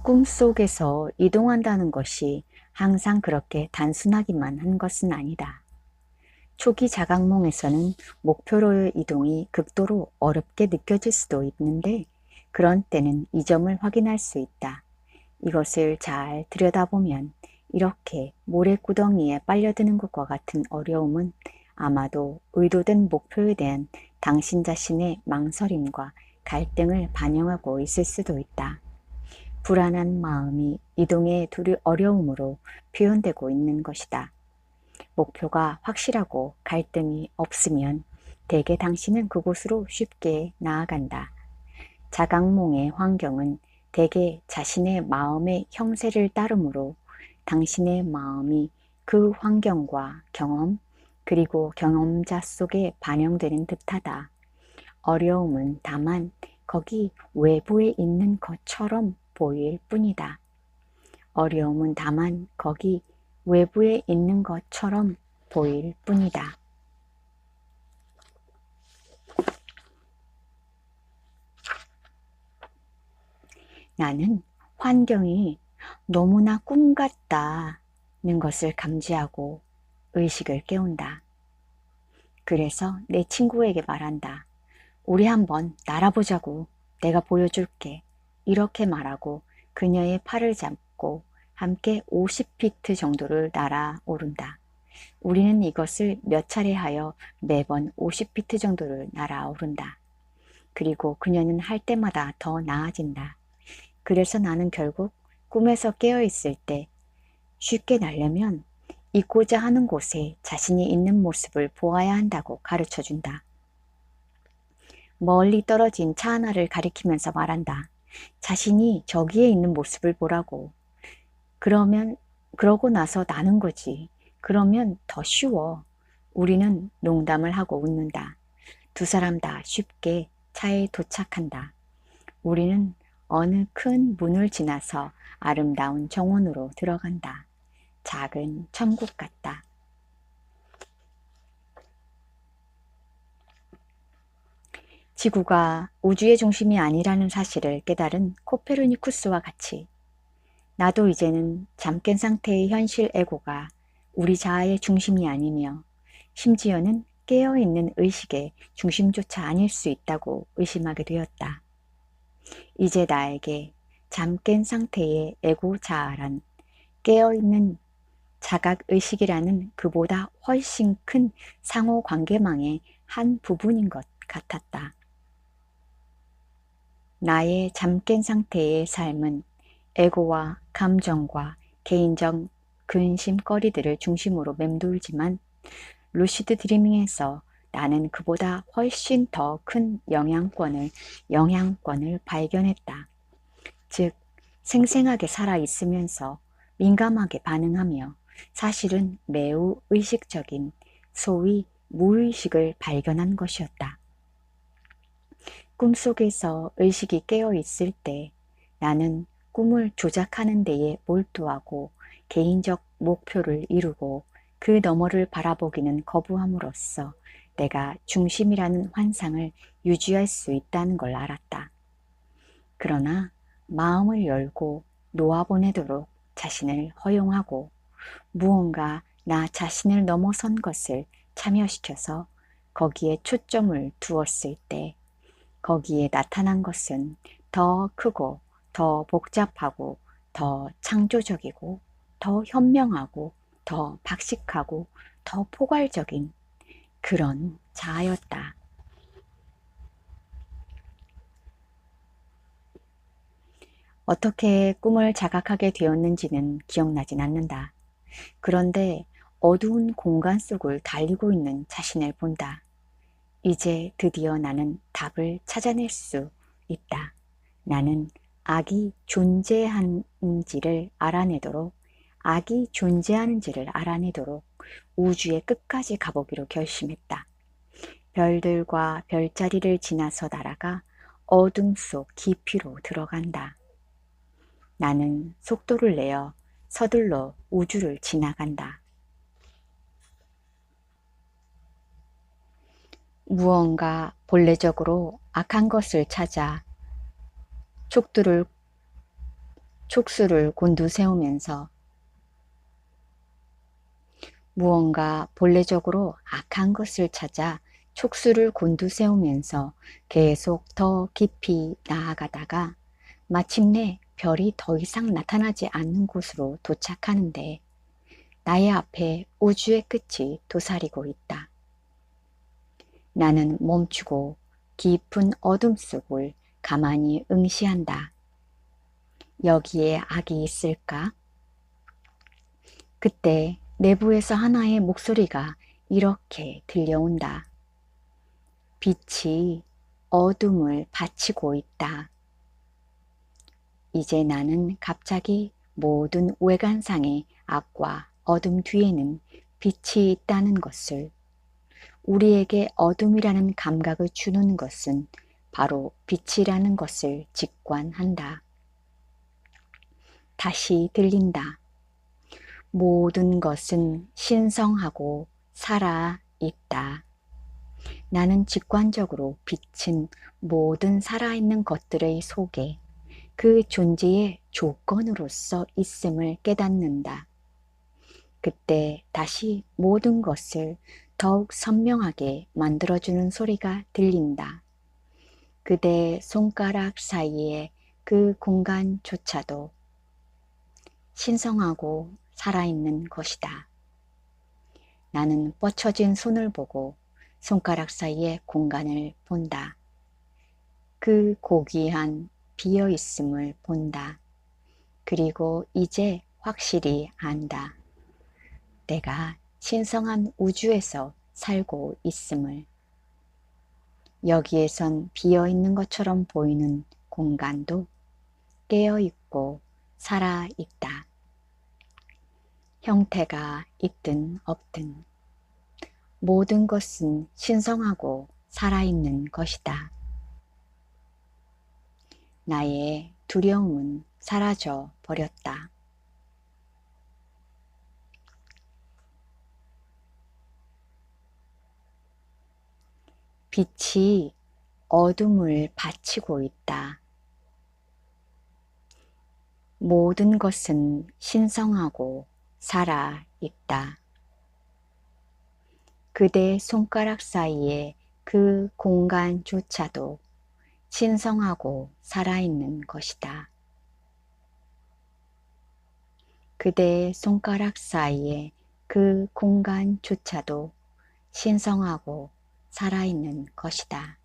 꿈속에서 이동한다는 것이 항상 그렇게 단순하기만 한 것은 아니다. 초기 자각몽에서는 목표로의 이동이 극도로 어렵게 느껴질 수도 있는데 그런 때는 이 점을 확인할 수 있다. 이것을 잘 들여다보면 이렇게 모래구덩이에 빨려드는 것과 같은 어려움은 아마도 의도된 목표에 대한 당신 자신의 망설임과 갈등을 반영하고 있을 수도 있다. 불안한 마음이 이동의 어려움으로 표현되고 있는 것이다. 목표가 확실하고 갈등이 없으면 대개 당신은 그곳으로 쉽게 나아간다. 자각몽의 환경은 대개 자신의 마음의 형세를 따르므로 당신의 마음이 그 환경과 경험 그리고 경험자 속에 반영되는 듯하다. 어려움은 다만 거기 외부에 있는 것처럼 보일 뿐이다. 어려움은 다만 거기 외부에 있는 것처럼 보일 뿐이다. 나는 환경이 너무나 꿈 같다는 것을 감지하고 의식을 깨운다. 그래서 내 친구에게 말한다. 우리 한번 날아보자고. 내가 보여줄게. 이렇게 말하고 그녀의 팔을 잡고 함께 50피트 정도를 날아오른다. 우리는 이것을 몇 차례 하여 매번 50피트 정도를 날아오른다. 그리고 그녀는 할 때마다 더 나아진다. 그래서 나는 결국 꿈에서 깨어있을 때 쉽게 날려면 있고자 하는 곳에 자신이 있는 모습을 보아야 한다고 가르쳐준다. 멀리 떨어진 차 하나를 가리키면서 말한다. 자신이 저기에 있는 모습을 보라고. 그러고 나서 나는 거지. 그러면 더 쉬워. 우리는 농담을 하고 웃는다. 두 사람 다 쉽게 차에 도착한다. 우리는 어느 큰 문을 지나서 아름다운 정원으로 들어간다. 작은 천국 같다. 지구가 우주의 중심이 아니라는 사실을 깨달은 코페르니쿠스와 같이 나도 이제는 잠깬 상태의 현실 에고가 우리 자아의 중심이 아니며 심지어는 깨어있는 의식의 중심조차 아닐 수 있다고 의심하게 되었다. 이제 나에게 잠깬 상태의 에고 자아란 깨어있는 자각의식이라는 그보다 훨씬 큰 상호관계망의 한 부분인 것 같았다. 나의 잠깬 상태의 삶은 에고와 감정과 개인적 근심거리들을 중심으로 맴돌지만 루시드 드리밍에서 나는 그보다 훨씬 더 큰 영향권을 발견했다. 즉, 생생하게 살아있으면서 민감하게 반응하며 사실은 매우 의식적인 소위 무의식을 발견한 것이었다. 꿈속에서 의식이 깨어있을 때 나는 꿈을 조작하는 데에 몰두하고 개인적 목표를 이루고 그 너머를 바라보기는 거부함으로써 내가 중심이라는 환상을 유지할 수 있다는 걸 알았다. 그러나 마음을 열고 놓아보내도록 자신을 허용하고 무언가 나 자신을 넘어선 것을 참여시켜서 거기에 초점을 두었을 때 거기에 나타난 것은 더 크고 더 복잡하고 더 창조적이고 더 현명하고 더 박식하고 더 포괄적인 그런 자아였다. 어떻게 꿈을 자각하게 되었는지는 기억나진 않는다. 그런데 어두운 공간 속을 달리고 있는 자신을 본다. 이제 드디어 나는 답을 찾아낼 수 있다. 나는 악이 존재하는지를 알아내도록 우주의 끝까지 가보기로 결심했다. 별들과 별자리를 지나서 날아가 어둠 속 깊이로 들어간다. 나는 속도를 내어 서둘러 우주를 지나간다. 무언가 본래적으로 악한 것을 찾아 촉두를 촉수를 곤두세우면서 무언가 본래적으로 악한 것을 찾아 촉수를 곤두세우면서 계속 더 깊이 나아가다가 마침내 별이 더 이상 나타나지 않는 곳으로 도착하는데 나의 앞에 우주의 끝이 도사리고 있다. 나는 멈추고 깊은 어둠 속을 가만히 응시한다. 여기에 악이 있을까? 그때 내부에서 하나의 목소리가 이렇게 들려온다. 빛이 어둠을 바치고 있다. 이제 나는 갑자기 모든 외관상의 악과 어둠 뒤에는 빛이 있다는 것을, 우리에게 어둠이라는 감각을 주는 것은 바로 빛이라는 것을 직관한다. 다시 들린다. 모든 것은 신성하고 살아있다. 나는 직관적으로 빛은 모든 살아있는 것들의 속에 그 존재의 조건으로서 있음을 깨닫는다. 그때 다시 모든 것을 더욱 선명하게 만들어주는 소리가 들린다. 그대 손가락 사이의 그 공간조차도 신성하고 살아있는 것이다. 나는 뻗쳐진 손을 보고 손가락 사이의 공간을 본다. 그 고귀한 비어있음을 본다. 그리고 이제 확실히 안다. 내가 신성한 우주에서 살고 있음을. 여기에선 비어있는 것처럼 보이는 공간도 깨어있고 살아있다. 형태가 있든 없든 모든 것은 신성하고 살아있는 것이다. 나의 두려움은 사라져 버렸다. 빛이 어둠을 바치고 있다. 모든 것은 신성하고 살아있다. 그대 손가락 사이의 그 공간조차도 신성하고 살아있는 것이다. 그대의 손가락 사이의 그 공간조차도 신성하고 살아있는 것이다.